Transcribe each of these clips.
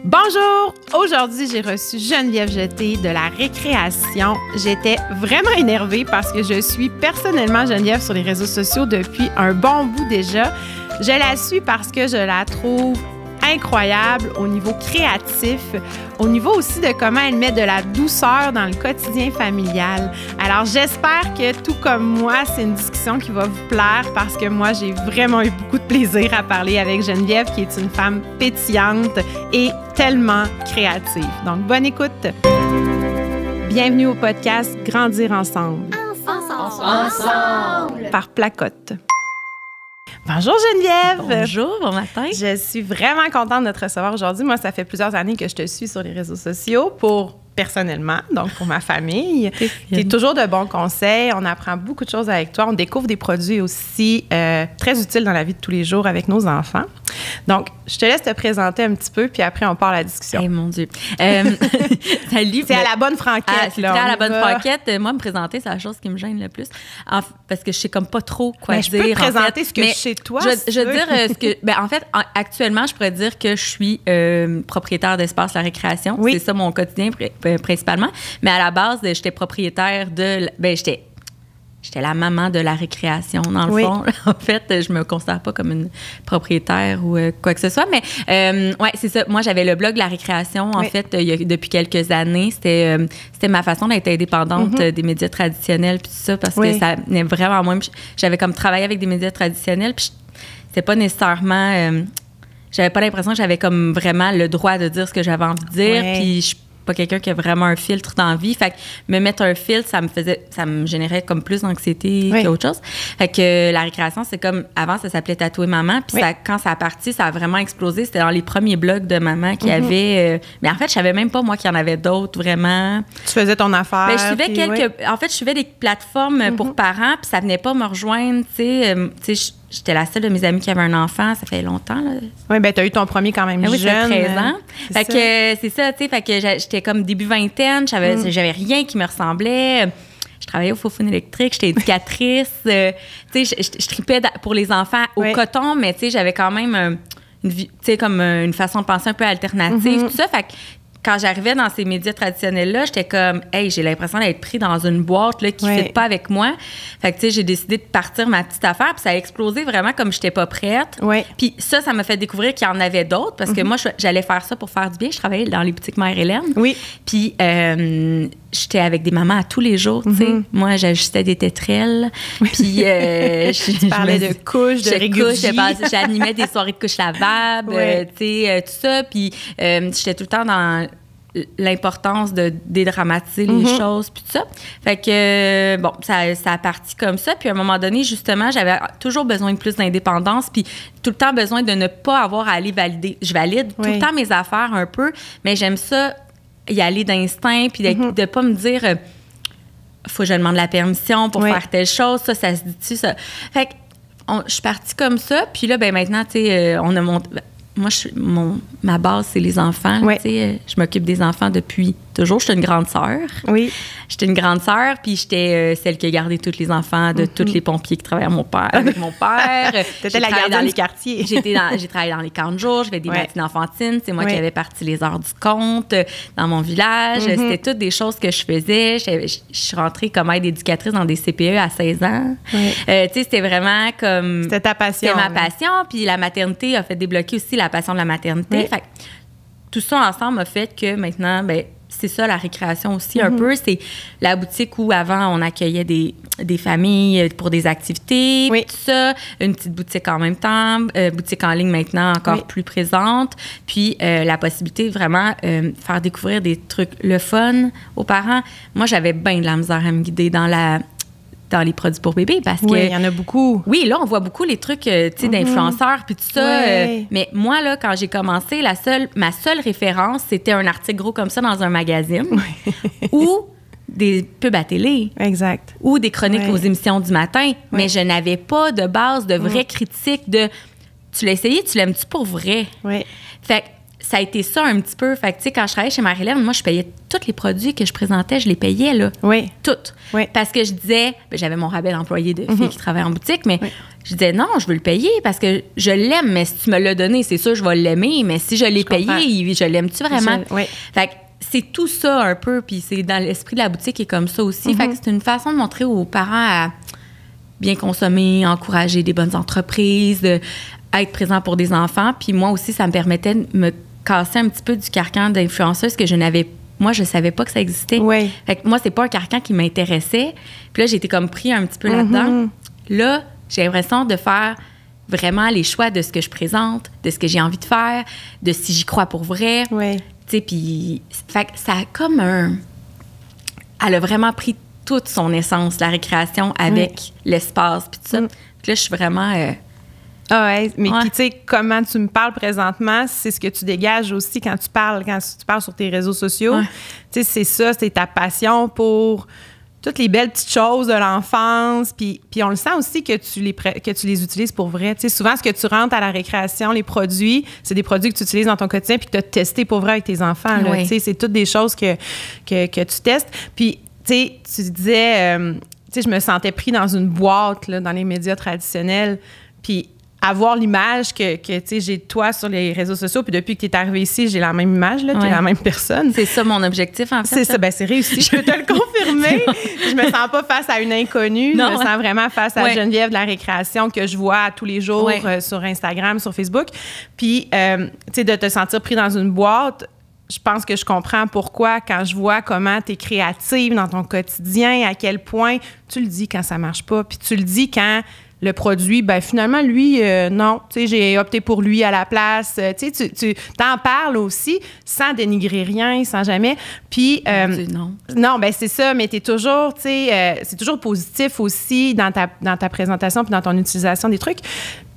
Bonjour! Aujourd'hui, j'ai reçu Geneviève Jeté de La Récréation. J'étais vraiment énervée parce que je suis personnellement Geneviève sur les réseaux sociaux depuis un bon bout déjà. Je la suis parce que je la trouve incroyable au niveau créatif, au niveau aussi de comment elle met de la douceur dans le quotidien familial. Alors, j'espère que tout comme moi, c'est une discussion qui va vous plaire parce que moi, j'ai vraiment eu beaucoup de plaisir à parler avec Geneviève, qui est une femme pétillante et tellement créative. Donc, bonne écoute! Bienvenue au podcast Grandir ensemble. Ensemble! Par Placote. Bonjour Geneviève! Bonjour, bon matin! Je suis vraiment contente de te recevoir aujourd'hui. Moi, ça fait plusieurs années que je te suis sur les réseaux sociaux personnellement, donc pour ma famille. Tu es toujours de bons conseils. On apprend beaucoup de choses avec toi. On découvre des produits aussi très utiles dans la vie de tous les jours avec nos enfants. Donc, je te laisse te présenter un petit peu, puis après, on part à la discussion. Eh mon Dieu! Salut! C'est à la bonne franquette, là. C'est à la bonne franquette. Moi, me présenter, c'est la chose qui me gêne le plus. Parce que je sais comme pas trop quoi dire. Je peux te présenter ce que je sais toi. Je veux dire ce que... Ben, en fait, actuellement, je pourrais dire que je suis propriétaire d'Espace La Récréation. Oui. C'est ça mon quotidien principalement. Mais à la base, j'étais propriétaire de... J'étais la maman de La Récréation, dans le fond. En fait, je me considère pas comme une propriétaire ou quoi que ce soit. Mais ouais, c'est ça. Moi, j'avais le blog La Récréation, en fait, depuis quelques années. C'était ma façon d'être indépendante des médias traditionnels puis tout ça, parce que ça venait vraiment moi. J'avais comme travaillé avec des médias traditionnels, puis c'était pas nécessairement... j'avais pas l'impression que j'avais comme vraiment le droit de dire ce que j'avais envie de dire, puis je pas quelqu'un qui a vraiment un filtre dans la vie. Fait que me mettre un filtre, ça me générait comme plus d'anxiété qu'autre chose. Fait que La Récréation, c'est comme, avant, ça s'appelait Tatouer Maman. Puis quand ça a parti, ça a vraiment explosé. C'était dans les premiers blogs de maman qu'il y avait. Mais en fait, je savais même pas, moi, qu'il y en avait d'autres, vraiment. Tu faisais ton affaire. Ben, en fait, je suivais des plateformes pour parents, puis ça venait pas me rejoindre, tu sais. J'étais la seule de mes amies qui avait un enfant, ça fait longtemps, là. Oui, bien, tu as eu ton premier quand même jeune. Oui, ça fait 13 ans. Fait que c'est ça, tu sais, fait que j'étais comme début vingtaine, j'avais rien qui me ressemblait. Je travaillais au Faux-Foune électrique, j'étais éducatrice. Tu sais, je tripais pour les enfants au coton, mais tu sais, j'avais quand même une façon de penser un peu alternative, tout ça. Fait que quand j'arrivais dans ces médias traditionnels-là, j'étais comme, hey, j'ai l'impression d'être pris dans une boîte là, qui ne fit pas avec moi. Fait que, tu sais, j'ai décidé de partir ma petite affaire, puis ça a explosé vraiment comme je n'étais pas prête. Puis ça m'a fait découvrir qu'il y en avait d'autres, parce que moi, j'allais faire ça pour faire du bien. Je travaillais dans les boutiques Mère Hélène. Puis j'étais avec des mamans à tous les jours, tu sais. Moi, j'ajustais des tétrelles. Puis tu parlais de couches, de régurgie. J'animais des soirées de couches lavables, tu sais, tout ça. Puis j'étais tout le temps dans l'importance de dédramatiser les choses, puis tout ça. Fait que, bon, ça a parti comme ça. Puis à un moment donné, justement, j'avais toujours besoin de plus d'indépendance, puis tout le temps besoin de ne pas avoir à aller valider. Je valide tout le temps mes affaires un peu, mais j'aime ça y aller d'instinct, puis de pas me dire faut que je demande la permission pour faire telle chose, ça se dit-tu, ça. Fait que je suis partie comme ça, puis là, ben maintenant, tu sais, on a monté... Moi, ma base, c'est les enfants. Tu sais, je m'occupe des enfants depuis toujours. J'étais une grande sœur. Oui. J'étais une grande sœur, puis j'étais celle qui a gardé tous les enfants de tous les pompiers qui travaillaient avec mon père. T'étais la gardienne du quartier. J'ai travaillé dans les camps de jour, je fais des matines enfantines. C'est moi qui avais parti les heures du compte dans mon village. C'était toutes des choses que je faisais. Je suis rentrée comme aide éducatrice dans des CPE à 16 ans. Tu sais, c'était vraiment comme... C'était ta passion. C'était ma passion, puis la maternité a fait débloquer aussi la passion de la maternité. Fait que tout ça ensemble a fait que maintenant, ben c'est ça, La Récréation aussi, un peu. C'est la boutique où, avant, on accueillait des familles pour des activités, tout ça. Une petite boutique en même temps. Boutique en ligne maintenant encore plus présente. Puis, la possibilité, vraiment, faire découvrir des trucs le fun aux parents. Moi, j'avais bien de la misère à me guider dans les produits pour bébés, parce que... Oui, il y en a beaucoup. Oui, là, on voit beaucoup les trucs, tu sais, d'influenceurs, puis tout ça. Mais moi, là, quand j'ai commencé, ma seule référence, c'était un article gros comme ça dans un magazine ou des pubs à télé. Exact. Ou des chroniques aux émissions du matin. Mais je n'avais pas de base de vraie critique de... Tu l'as essayé, tu l'aimes-tu pour vrai? Oui. Fait que ça a été ça un petit peu. Fait que, tu sais, quand je travaillais chez Marie-Hélène, moi, je payais tous les produits que je présentais, je les payais, là. Oui. Toutes. Oui. Parce que je disais, j'avais mon rabais d'employé de filles qui travaillent en boutique, mais je disais, non, je veux le payer parce que je l'aime, mais si tu me l'as donné, c'est sûr, je vais l'aimer, mais si je l'ai payé, je l'aime-tu vraiment? Fait que c'est tout ça un peu, puis c'est dans l'esprit de la boutique qui est comme ça aussi. Fait que c'est une façon de montrer aux parents à bien consommer, encourager des bonnes entreprises, être présent pour des enfants. Puis moi aussi, ça me permettait de me casser un petit peu du carcan d'influenceuse que moi, je savais pas que ça existait. Oui. Fait que moi, c'est pas un carcan qui m'intéressait. Puis là, j'ai été comme pris un petit peu là-dedans. Là, j'ai l'impression de faire vraiment les choix de ce que je présente, de ce que j'ai envie de faire, de si j'y crois pour vrai. Oui. Tu sais, puis... Fait que ça a comme elle a vraiment pris toute son essence, la récréation, avec l'espace, puis tout ça. Puis là, je suis vraiment... mais puis tu sais, comment tu me parles présentement, c'est ce que tu dégages aussi quand tu parles sur tes réseaux sociaux. Tu sais, c'est ça, c'est ta passion pour toutes les belles petites choses de l'enfance. Puis on le sent aussi que tu les utilises pour vrai. Tu sais, souvent, ce que tu rentres à la récréation, les produits, c'est des produits que tu utilises dans ton quotidien puis que tu as testé pour vrai avec tes enfants. Là, tu sais, c'est toutes des choses que tu testes. Puis, tu sais, tu disais, tu sais, je me sentais pris dans une boîte là, dans les médias traditionnels. Puis avoir l'image que tu sais, j'ai de toi sur les réseaux sociaux, puis depuis que tu es arrivée ici, j'ai la même image, là, tu es la même personne. C'est ça mon objectif, en fait. C'est ça, c'est réussi, je peux te le confirmer. Je me sens pas face à une inconnue, je me sens vraiment face à Geneviève de la récréation que je vois tous les jours sur Instagram, sur Facebook. Puis, tu sais, de te sentir pris dans une boîte, je pense que je comprends pourquoi, quand je vois comment tu es créative dans ton quotidien, à quel point tu le dis quand ça marche pas, puis tu le dis quand le produit, ben finalement, lui, non, tu sais, j'ai opté pour lui à la place. Tu sais, tu t'en parles aussi sans dénigrer rien, sans jamais. Puis... non, ben c'est ça, mais t'es toujours, tu sais, c'est toujours positif aussi dans ta présentation puis dans ton utilisation des trucs.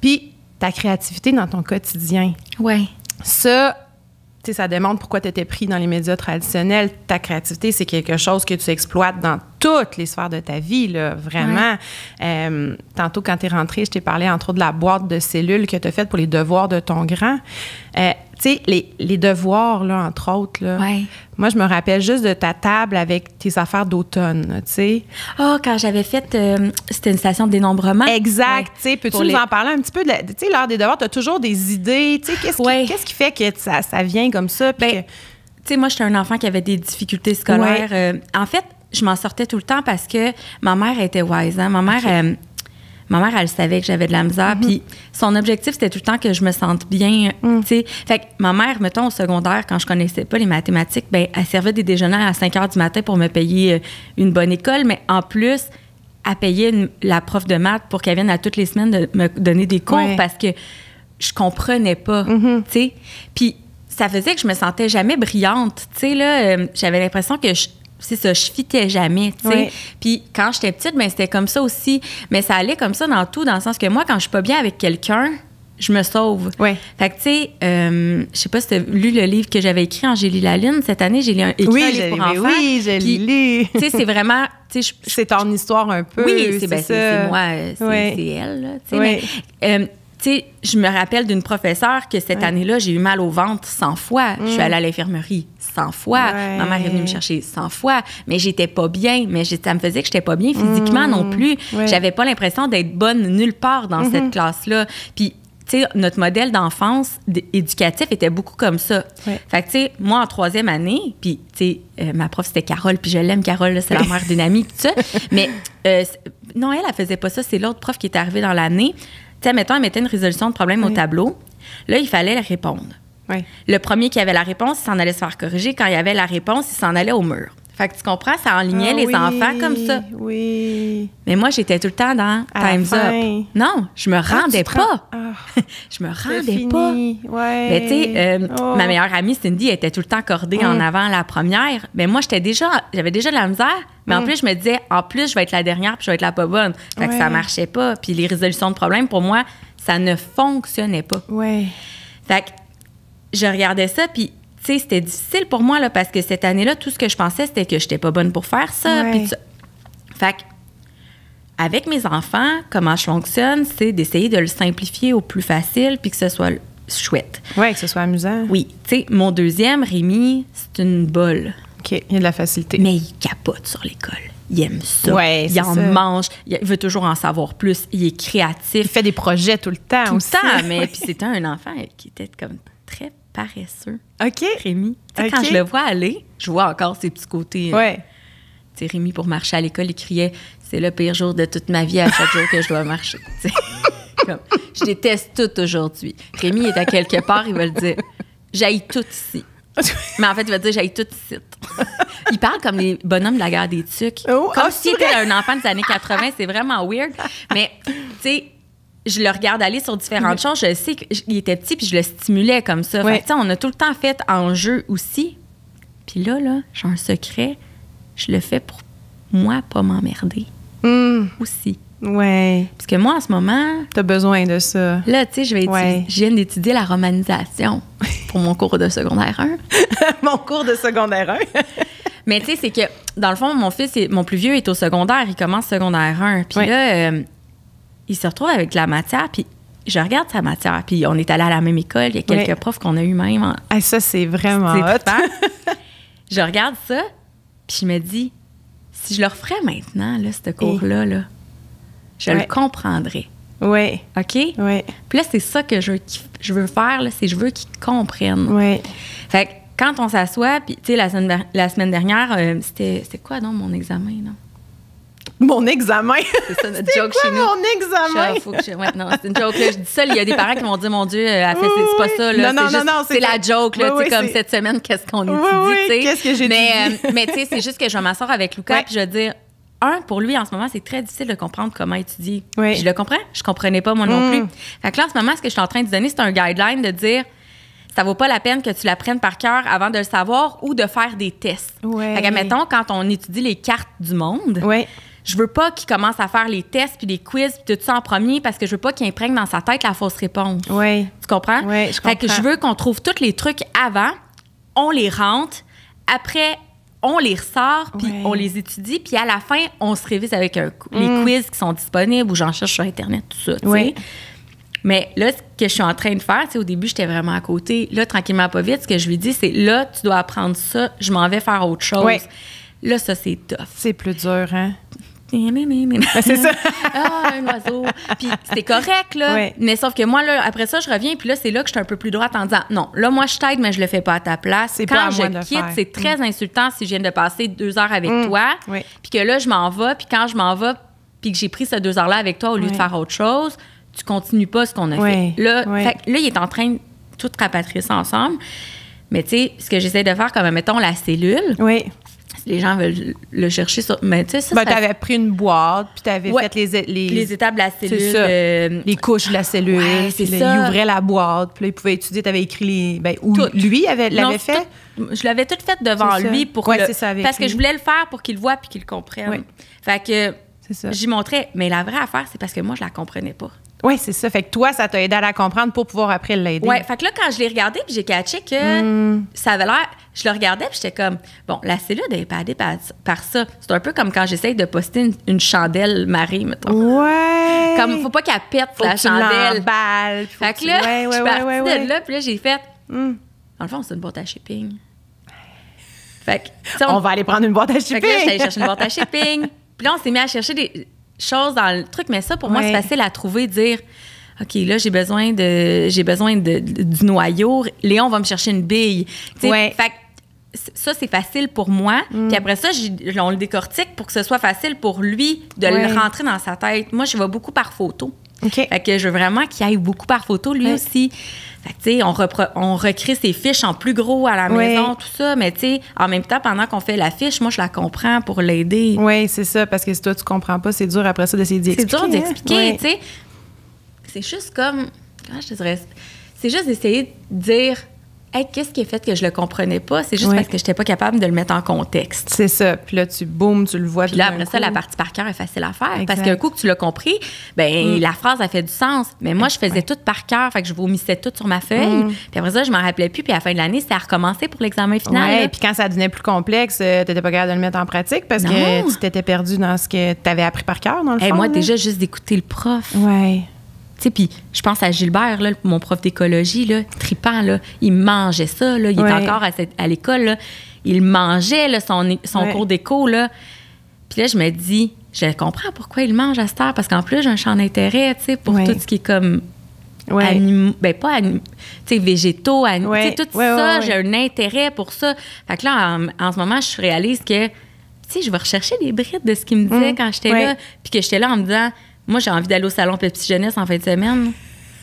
Puis ta créativité dans ton quotidien. Oui. Ça... Tu sais, ça démontre pourquoi tu étais pris dans les médias traditionnels. Ta créativité, c'est quelque chose que tu exploites dans toutes les sphères de ta vie, là, vraiment. Tantôt, quand tu es rentrée, je t'ai parlé, entre autres, de la boîte de cellules que tu as faite pour les devoirs de ton grand. Tu sais, les devoirs, là, entre autres, là, moi, je me rappelle juste de ta table avec tes affaires d'automne, tu sais. Quand j'avais fait... c'était une station de dénombrement. Exact, tu sais. Peux-tu nous en parler un petit peu? Tu sais, l'heure des devoirs, tu as toujours des idées. Tu sais, qu'est-ce qui fait que ça vient comme ça? Tu sais, moi, j'étais un enfant qui avait des difficultés scolaires. En fait, je m'en sortais tout le temps parce que ma mère était wise. Hein? Ma mère, elle savait que j'avais de la misère. Puis son objectif, c'était tout le temps que je me sente bien. Tu sais. Fait que ma mère, mettons, au secondaire, quand je connaissais pas les mathématiques, ben elle servait des déjeuners à 5 heures du matin pour me payer une bonne école. Mais en plus, elle payait la prof de maths pour qu'elle vienne à toutes les semaines de me donner des cours parce que je comprenais pas. Tu sais. Puis ça faisait que je me sentais jamais brillante. Tu sais, là, j'avais l'impression que c'est ça, je fitais jamais, tu sais. Puis quand j'étais petite, ben c'était comme ça aussi. Mais ça allait comme ça dans tout, dans le sens que moi, quand je suis pas bien avec quelqu'un, je me sauve. Fait que, tu sais, je sais pas si tu as lu le livre que j'avais écrit, Angélie Lalune. Cette année, j'ai écrit un livre pour enfants. Oui, je l'ai lu. Tu sais, c'est vraiment... c'est ton histoire un peu. Oui, c'est moi, c'est elle, là, tu sais. Mais, tu sais, je me rappelle d'une professeure que cette année-là, j'ai eu mal au ventre 100 fois. Je suis allée à l'infirmerie 100 fois. Ma mère est venue me chercher 100 fois. Mais j'étais pas bien. Mais ça me faisait que j'étais pas bien physiquement non plus. J'avais pas l'impression d'être bonne nulle part dans cette classe-là. Puis, tu sais, notre modèle d'enfance éducatif était beaucoup comme ça. Fait que, tu sais, moi, en 3e année, puis, tu sais, ma prof, c'était Carole, puis je l'aime, Carole, là, c'est la mère d'une amie, tout ça. Mais, non, elle faisait pas ça. C'est l'autre prof qui est arrivée dans l'année. Tu sais, mettons, elle mettait une résolution de problème au tableau. Là, il fallait la répondre. Le premier qui avait la réponse, il s'en allait se faire corriger. Quand il y avait la réponse, il s'en allait au mur. Fait que tu comprends, ça enlignait les enfants comme ça. Mais moi, j'étais tout le temps dans Time's Up. Non, je me rendais pas. Je me rendais pas. Mais tu sais, ma meilleure amie, Cindy, elle était tout le temps cordée en avant la première. Mais moi, j'avais déjà de la misère. Mais en plus, je me disais, je vais être la dernière puis je vais être la pas bonne. Fait que ça marchait pas. Puis les résolutions de problèmes, pour moi, ça ne fonctionnait pas. Fait que je regardais ça, puis tu sais, c'était difficile pour moi, là, parce que cette année-là, tout ce que je pensais, c'était que j'étais pas bonne pour faire ça. Puis ça. Fait que, avec mes enfants, comment je fonctionne, c'est d'essayer de le simplifier au plus facile, puis que ce soit chouette. Oui, que ce soit amusant. Oui. Tu sais, mon deuxième, Rémi, c'est une bolle. OK, il y a de la facilité. Mais il capote sur l'école. Il aime ça. Ouais, il en mange. Il veut toujours en savoir plus. Il est créatif. Il fait des projets tout le temps tout aussi. Tout le temps, mais puis c'était un enfant qui était comme très paresseux. OK. Rémi. Tu sais, quand je le vois aller, je vois encore ses petits côtés. Ouais. Tu sais, Rémi, pour marcher à l'école, il criait « C'est le pire jour de toute ma vie à chaque jour que je dois marcher. » Comme, je déteste tout aujourd'hui. Rémi est à quelque part, il va le dire « J'haïs tout ici. » Mais en fait, il va dire « J'haïs tout ici. » Il parle comme les bonhommes de la guerre des tucs. Comme s'il était un enfant des années 80. C'est vraiment weird. Mais, tu sais, je le regarde aller sur différentes choses. Je sais qu'il était petit, puis je le stimulais comme ça. Fait que, on a tout le temps fait en jeu aussi. Puis là, j'ai un secret. Je le fais pour moi, pas m'emmerder. Aussi. Ouais. Parce que moi, en ce moment... T'as besoin de ça. Là, tu sais, je viens d'étudier la romanisation pour mon cours de secondaire 1. Mon cours de secondaire 1. Mais tu sais, c'est que, dans le fond, mon plus vieux est au secondaire. Il commence secondaire 1. Puis là, il se retrouve avec de la matière. Puis je regarde sa matière. Puis on est allé à la même école. Il y a quelques profs qu'on a eu même. Ça, c'est vraiment hot. Je regarde ça. Puis je me dis, si je le referais maintenant, là, ce cours-là, je le comprendrais. Oui. OK? Oui. Puis là, c'est ça que je veux faire, là, c'est je veux qu'ils comprennent. Oui. Fait que quand on s'assoit, puis tu sais, la semaine dernière, c'était quoi, donc, mon examen, non? Mon examen? C'est ça, notre joke chez nous. Mon examen? Non, c'est une joke, là. Je dis ça, il y a des parents qui vont dire, mon Dieu, c'est pas ça, là. Non, c'est la joke, là. Tu sais, comme cette semaine, qu'est-ce qu'on étudie, tu sais. Qu'est-ce que j'ai dit? Mais tu sais, c'est juste que je vais m'asseoir avec Lucas, puis je vais dire, pour lui, en ce moment, c'est très difficile de comprendre comment étudier. Oui. Puis je le comprends. Je comprenais pas, moi non plus. Fait que là, en ce moment, ce que je suis en train de donner, c'est un guideline de dire, ça vaut pas la peine que tu l'apprennes par cœur avant de le savoir ou de faire des tests. Ouais. Fait que, mettons, quand on étudie les cartes du monde, je veux pas qu'il commence à faire les tests puis les quiz puis tout ça en premier parce que je veux pas qu'il imprègne dans sa tête la fausse réponse. Oui. Tu comprends? Oui, je comprends. Fait que je veux qu'on trouve tous les trucs avant, on les rentre, après on les ressort, puis on les étudie, puis à la fin, on se révise avec les quiz qui sont disponibles ou j'en cherche sur Internet, tout ça, tu sais. Mais là, ce que je suis en train de faire, tu sais, au début, j'étais vraiment à côté. Là, tranquillement, pas vite, ce que je lui dis, c'est là, tu dois apprendre ça, je m'en vais faire autre chose. Là, ça, c'est tough. C'est plus dur, hein? C'est ça. Un oiseau. Puis c'était correct, là. Mais sauf que moi, là, après ça, je reviens, puis là, c'est là que je suis un peu plus droite en disant non, là, moi, je t'aide, mais je le fais pas à ta place. Quand je quitte, c'est très insultant si je viens de passer 2 heures avec toi, puis que là, je m'en vais, puis quand je m'en vais, puis que j'ai pris ces 2 heures-là avec toi au lieu de faire autre chose, tu continues pas ce qu'on a fait. Là, là, il est en train de tout rapatrier ça ensemble. Mais tu sais, ce que j'essaie de faire, comme, mettons, la cellule. Si les gens veulent le chercher sur... Mais tu sais, ça... t'avais pris une boîte, puis t'avais fait les étapes de la cellule. C'est ça. Les couches de la cellule. C'est ça. Il ouvrait la boîte, puis là, il pouvait étudier. T'avais écrit les... lui l'avait fait? Je l'avais tout fait devant lui pour c'est ça, avec parce lui. que je voulais le faire pour qu'il le voie puis qu'il le comprenne. Fait que j'y montrais. Mais la vraie affaire, c'est parce que moi, je la comprenais pas. Oui, c'est ça. Fait que toi, ça t'a aidé à la comprendre pour pouvoir après l'aider. Oui, fait que là, quand je l'ai regardé, puis j'ai catché que ça avait l'air... Je le regardais, puis j'étais comme... Bon, la cellule est padée par ça. C'est un peu comme quand j'essaye de poster une chandelle marée, mettons. Ouais! Comme, faut pas qu'elle pète, la chandelle. Fait que là, je suis partie de là, puis là, j'ai fait... Dans le fond, c'est une boîte à shipping. Fait que... On va aller prendre une boîte à shipping! Fait que là, j'allais chercher une boîte à shipping. Puis là, on s'est mis à chercher des... choses dans le truc, mais ça, pour moi, c'est facile à trouver, dire, OK, là, j'ai besoin du noyau. Léon va me chercher une bille. Fait que ça, c'est facile pour moi. Puis après ça, on le décortique pour que ce soit facile pour lui de le rentrer dans sa tête. Moi, je vais beaucoup par photo. Fait que je veux vraiment qu'il aille beaucoup par photo, lui aussi. Fait que, tu sais, on recrée ses fiches en plus gros à la maison, tout ça. Mais, tu sais, en même temps, pendant qu'on fait la fiche, moi, je la comprends pour l'aider. Oui, c'est ça. Parce que si toi, tu comprends pas, c'est dur après ça d'essayer d'y expliquer. C'est dur d'expliquer, tu sais. C'est juste comme... Comment je te dirais? C'est juste d'essayer de dire... Hey, qu'est-ce qui a fait que je le comprenais pas? C'est juste parce que j'étais pas capable de le mettre en contexte. C'est ça. Puis là, tu le vois. Puis là, après ça, la partie par cœur est facile à faire. Parce qu'un coup que tu l'as compris, ben la phrase a fait du sens. Mais moi, je faisais tout par cœur. Fait que je vomissais tout sur ma feuille. Puis après ça, je m'en rappelais plus. Puis à la fin de l'année, c'était à recommencer pour l'examen final. Puis quand ça devenait plus complexe, t'étais pas capable de le mettre en pratique parce que tu t'étais perdu dans ce que t'avais appris par cœur, dans le fond. Moi, déjà, juste d'écouter le prof. Ouais. sais, puis je pense à Gilbert, là, mon prof d'écologie, là, tripant, là, il mangeait ça, là, il est encore à l'école, là, il mangeait là, son cours d'éco, là. Puis là, je me dis, je comprends pourquoi il mange à cette heure, parce qu'en plus, j'ai un champ d'intérêt, tu sais, pour tout ce qui est comme... végétaux, tout ça, j'ai un intérêt pour ça. Fait que là, en ce moment, je réalise que, tu sais, je vais rechercher des brides de ce qu'il me disait quand j'étais là, puis que j'étais là en me disant, moi, j'ai envie d'aller au salon Pepsi Jeunesse en fin de semaine.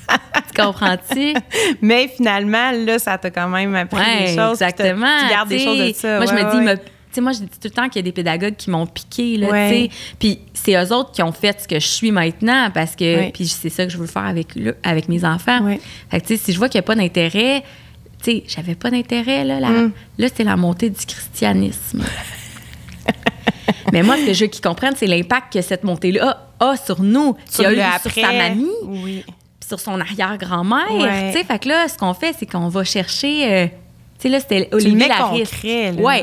Tu comprends-tu? Mais finalement, là, ça t'a quand même appris des choses. Exactement. Tu gardes des choses de ça. Moi, je me dis, moi, je dis tout le temps qu'il y a des pédagogues qui m'ont piqué, là, tu sais. Puis c'est eux autres qui ont fait ce que je suis maintenant, parce que... Puis c'est ça que je veux faire avec mes enfants. Fait que, tu sais, si je vois qu'il n'y a pas d'intérêt... Tu sais, j'avais pas d'intérêt, là. Là, c'est la montée du christianisme. Mais moi, ce que je veux qu'ils comprennent, c'est l'impact que cette montée-là a sur nous, qu'il a eu sur sa mamie, puis sur son arrière-grand-mère. Tu sais, fait que là, ce qu'on fait, c'est qu'on va chercher... tu sais, là, c'était les villes à risque. Oui,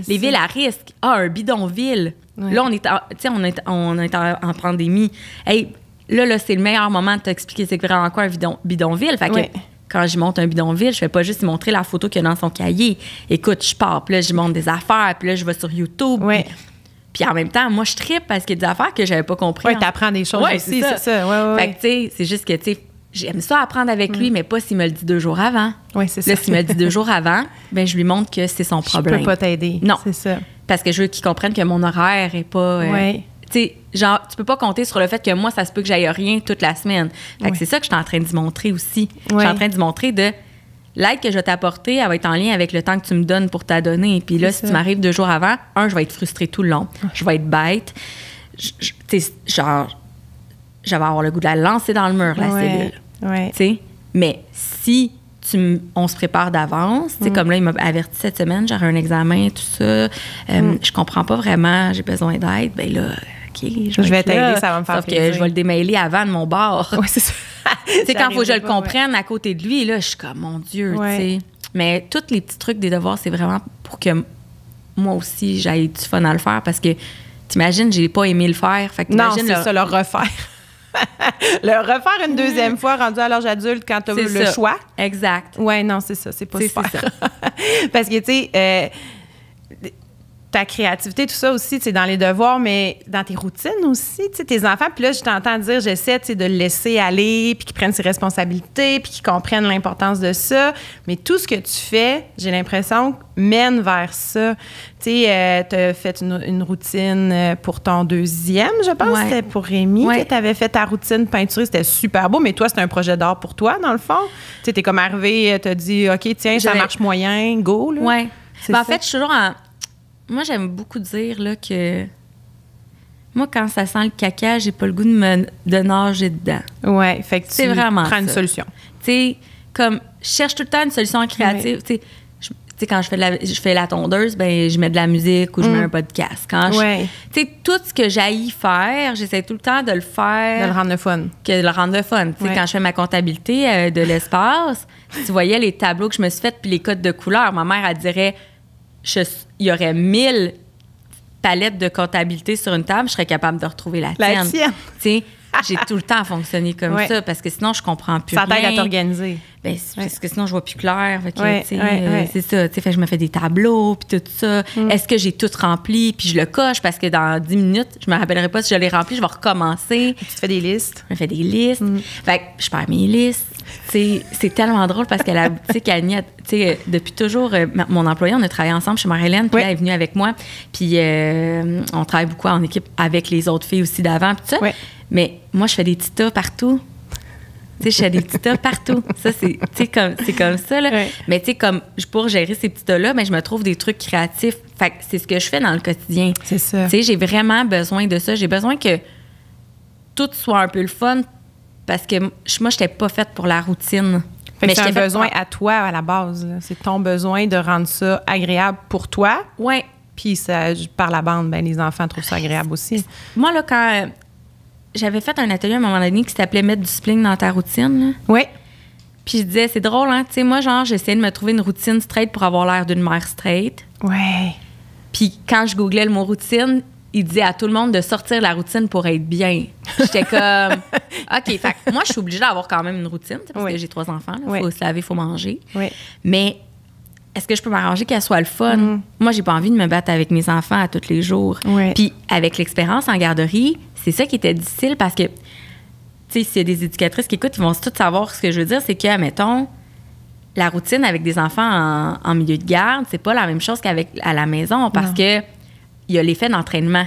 les villes à risque. Ah, un bidonville. Là, on est en pandémie. Hey, là, c'est le meilleur moment de t'expliquer c'est vraiment quoi un bidonville. Fait que quand je monte un bidonville, je fais pas juste lui montrer la photo qu'il y a dans son cahier. Écoute, je pars, puis là, je monte des affaires, puis là, je vais sur YouTube. Puis en même temps, moi, je trippe parce qu'il y a des affaires que j'avais pas compris. Oui, t'apprends des choses aussi, c'est ça. Fait que, tu sais, c'est juste que, tu sais, j'aime ça apprendre avec lui, mais pas s'il me le dit 2 jours avant. Oui, c'est ça. Là, s'il me le dit 2 jours avant, ben je lui montre que c'est son problème. Je peux pas t'aider. Non. C'est ça. Parce que je veux qu'il comprenne que mon horaire est pas... tu sais, genre, tu peux pas compter sur le fait que moi, ça se peut que j'aille rien toute la semaine. Fait que c'est ça que je suis en train d'y montrer aussi. Je suis en train d'y montrer de... L'aide que je vais t'apporter, elle va être en lien avec le temps que tu me donnes pour t'adonner. Puis là, si tu m'arrives 2 jours avant, je vais être frustrée tout le long. Je vais être bête. Tu sais, genre, je vais avoir le goût de la lancer dans le mur, la cellule. Tu sais, mais si on se prépare d'avance, tu sais, comme là, il m'a averti cette semaine, j'aurai un examen, tout ça, je comprends pas vraiment, j'ai besoin d'aide, ben là, OK, je vais t'aider, ça va me faire plaisir. Sauf que je vais le démêler avant de mon bord. Oui, c'est ça. Tu sais, quand il faut que je le comprenne à côté de lui, là, je suis comme, mon Dieu, tu sais. Mais tous les petits trucs des devoirs, c'est vraiment pour que moi aussi, j'aille du fun à le faire, parce que t'imagines, j'ai pas aimé le faire. Fait que non, c'est ça, le refaire. Le refaire une deuxième fois rendu à l'âge adulte quand tu as le choix. Exact. Oui, non, c'est ça. C'est pas super. C'est ça. Parce que, tu sais, ta créativité, tout ça aussi, c'est dans les devoirs, mais dans tes routines aussi, tu sais, tes enfants. Puis là, je t'entends dire, j'essaie, tu sais, de le laisser aller, puis qu'ils prennent ses responsabilités, puis qu'ils comprennent l'importance de ça. Mais tout ce que tu fais, j'ai l'impression, mène vers ça. Tu sais, tu as fait une routine pour ton 2e, je pense, c'était pour Rémi. Tu avais fait ta routine peinturée, c'était super beau, mais toi, c'était un projet d'art pour toi, dans le fond. Tu sais, t'es comme arrivé, t'as dit, OK, tiens, ça marche moyen, go, là. Oui. En fait, je suis toujours en... Moi, j'aime beaucoup dire là, que moi, quand ça sent le caca, j'ai pas le goût de nager dedans. Oui, fait que tu prends une solution. Tu sais, comme, je cherche tout le temps une solution créative. Tu sais, quand je fais la tondeuse, ben je mets de la musique ou je mets un podcast. Quand tu sais, tout ce que j'haïs faire, j'essaie tout le temps de le faire. De le rendre le fun. De le rendre le fun. Tu sais, quand je fais ma comptabilité de l'espace, si tu voyais les tableaux que je me suis fait puis les codes de couleurs, ma mère, elle dirait... il y aurait 1000 palettes de comptabilité sur une table, je serais capable de retrouver la tienne. Tu sais, j'ai tout le temps fonctionné comme ça, parce que sinon, je comprends plus rien. Ça t'aide à t'organiser. Ben, parce que sinon, je vois plus clair. Fait que, c'est ça. Fait que je me fais des tableaux, puis tout ça. Est-ce que j'ai tout rempli? Puis je le coche, parce que dans 10 minutes, je me rappellerai pas si je l'ai rempli, je vais recommencer. Tu te fais des listes. Je me fais des listes. Fait que je perds mes listes. C'est tellement drôle, parce qu'à la boutique Agnès, depuis toujours, mon employé, on a travaillé ensemble chez Marie-Hélène, puis là, elle est venue avec moi. Puis on travaille beaucoup en équipe avec les autres filles aussi d'avant, puis tout ça. Mais moi, je fais des petits tas partout. Tu sais, je fais des petits tas partout. Ça, c'est comme ça, là. Mais tu sais, comme pour gérer ces petits tas-là, ben, je me trouve des trucs créatifs. Fait que c'est ce que je fais dans le quotidien. C'est ça. Tu sais, j'ai vraiment besoin de ça. J'ai besoin que tout soit un peu le fun, parce que moi, je n'étais pas faite pour la routine. Fait que c'est un besoin à toi, à la base. Là. C'est ton besoin de rendre ça agréable pour toi. Oui. Puis par la bande, ben, les enfants trouvent ça agréable aussi. Moi, là, quand... J'avais fait un atelier à un moment donné qui s'appelait « Mettre du spleen dans ta routine ». Oui. Puis je disais, c'est drôle, hein? Tu sais, moi, genre, j'essayais de me trouver une routine straight pour avoir l'air d'une mère straight. Ouais. Puis quand je googlais le mot routine, il disait à tout le monde de sortir de la routine pour être bien. J'étais comme, OK, fait que moi, je suis obligée d'avoir quand même une routine, parce que j'ai 3 enfants. Il faut se laver, il faut manger. Mais est-ce que je peux m'arranger qu'elle soit le fun? Moi, j'ai pas envie de me battre avec mes enfants à tous les jours. Puis avec l'expérience en garderie, c'est ça qui était difficile parce que, tu sais, s'il y a des éducatrices qui écoutent, ils vont tous savoir ce que je veux dire. C'est que, mettons, la routine avec des enfants en milieu de garde, c'est pas la même chose qu'à la maison parce que il y a l'effet d'entraînement.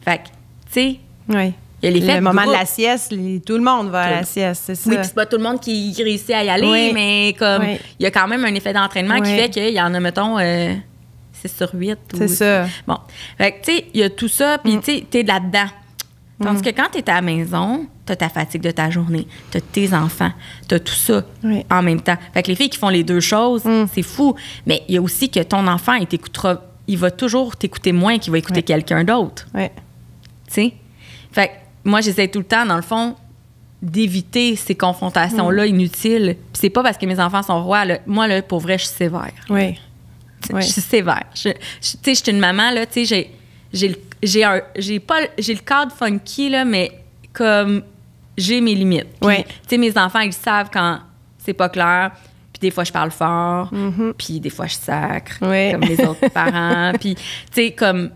Fait que, tu sais, il y a l'effet le moment de la sieste, tout le monde va à la sieste, c'est ça. Oui, puis c'est pas tout le monde qui réussit à y aller, mais comme il y a quand même un effet d'entraînement qui fait qu'il y en a, mettons, 6 sur 8. C'est ça. Bon, fait que, tu sais, il y a tout ça, puis tu sais, t'es là-dedans. Tandis que quand t'es à la maison, t'as ta fatigue de ta journée, t'as tes enfants, t'as tout ça en même temps. Fait que les filles qui font les 2 choses, c'est fou. Mais il y a aussi que ton enfant, il va toujours t'écouter moins qu'il va écouter quelqu'un d'autre. Tu sais? Fait que moi, j'essaie tout le temps, dans le fond, d'éviter ces confrontations-là inutiles. Puis c'est pas parce que mes enfants sont rois. Là. Moi, là, pour vrai, je suis sévère. Je suis sévère. Tu sais, je suis une maman, là, tu sais, j'ai le cadre funky, là, mais comme j'ai mes limites. Tu sais, mes enfants, ils savent quand c'est pas clair. Puis des fois, je parle fort. Puis des fois, je sacre, comme les autres parents. Puis, tu sais, comme...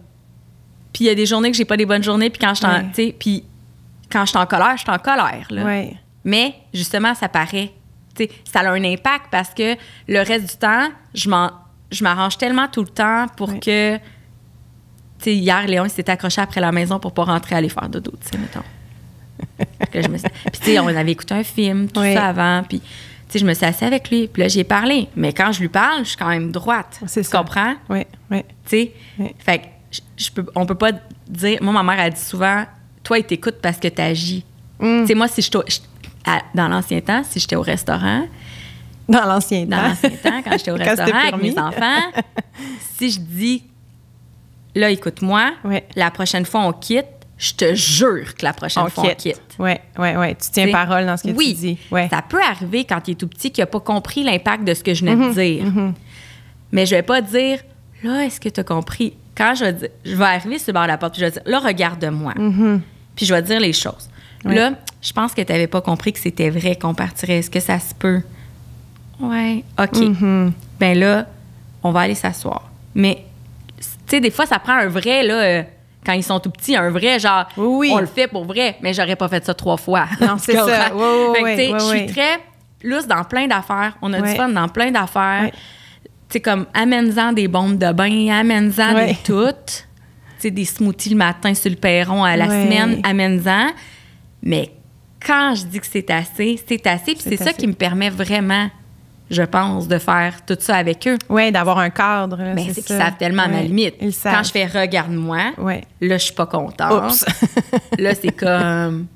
Puis il y a des journées que j'ai pas des bonnes journées. Puis quand je suis en colère, je suis en colère. Là. Mais, justement, ça paraît. Tu sais, ça a un impact parce que le reste du temps, je m'arrange tellement tout le temps pour que... Tu sais, hier, Léon, il s'était accroché après la maison pour pas rentrer aller faire dodo, tu sais, mettons. Puis, tu sais, on avait écouté un film, tout ça avant. Puis... Tu sais, je me suis assise avec lui, puis là, j'ai parlé. Mais quand je lui parle, je suis quand même droite. Tu comprends? Tu sais? Fait que on peut pas dire... Moi, ma mère, elle dit souvent, toi, il t'écoute parce que tu agis. Tu sais, moi, si dans l'ancien temps, si j'étais au restaurant... Dans l'ancien temps, quand j'étais au restaurant avec mes enfants, si je dis, là, écoute-moi, la prochaine fois, on quitte, je te jure que la prochaine fois, on quitte. Oui. Tu tiens parole dans ce que tu dis. Ça peut arriver quand il est tout petit qu'il n'a pas compris l'impact de ce que je venais de dire. Mais je ne vais pas dire, là, est-ce que tu as compris? Quand je vais arriver sur le bord de la porte, puis je vais dire, là, regarde-moi. Puis je vais dire les choses. Là, je pense que tu n'avais pas compris que c'était vrai qu'on partirait. Est-ce que ça se peut? Oui. OK. Ben là, on va aller s'asseoir. Mais, tu sais, des fois, ça prend un vrai, là... quand ils sont tout petits, un vrai, genre, on le fait pour vrai, mais j'aurais pas fait ça 3 fois. Non, c'est ça. Je suis très lousse dans plein d'affaires. On a du fun dans plein d'affaires. Tu sais, comme, amène-en des bombes de bain, amène-en des toutes. Tu sais, des smoothies le matin sur le perron à la semaine, amène-en. Mais quand je dis que c'est assez, c'est assez. Puis c'est ça qui me permet vraiment, je pense, de faire tout ça avec eux. Oui, d'avoir un cadre. Là, mais c'est qu'ils savent tellement ma limite. Quand je fais « regarde-moi », là, je suis pas contente. Oups. Là, c'est comme...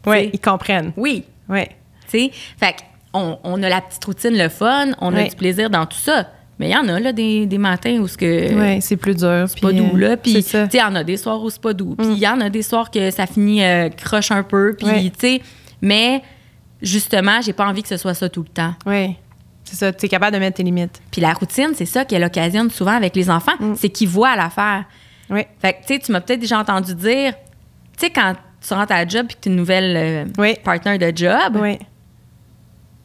Oui, ils comprennent. Oui. Tu sais, fait qu'on a la petite routine, le fun, on a du plaisir dans tout ça. Mais il y en a, là, des matins où c'est plus dur. C'est pas doux, là. Puis, tu sais, il y en a des soirs où c'est pas doux. Puis, il y en a des soirs que ça finit croche un peu. Puis, tu sais, mais justement, j'ai pas envie que ce soit ça tout le temps. Oui. C'est ça, tu es capable de mettre tes limites. Puis la routine, c'est ça qu'elle occasionne souvent avec les enfants, c'est qu'ils voient l'affaire. Fait que, tu sais, tu m'as peut-être déjà entendu dire, tu sais, quand tu rentres à la job et que tu es une nouvelle partner de job,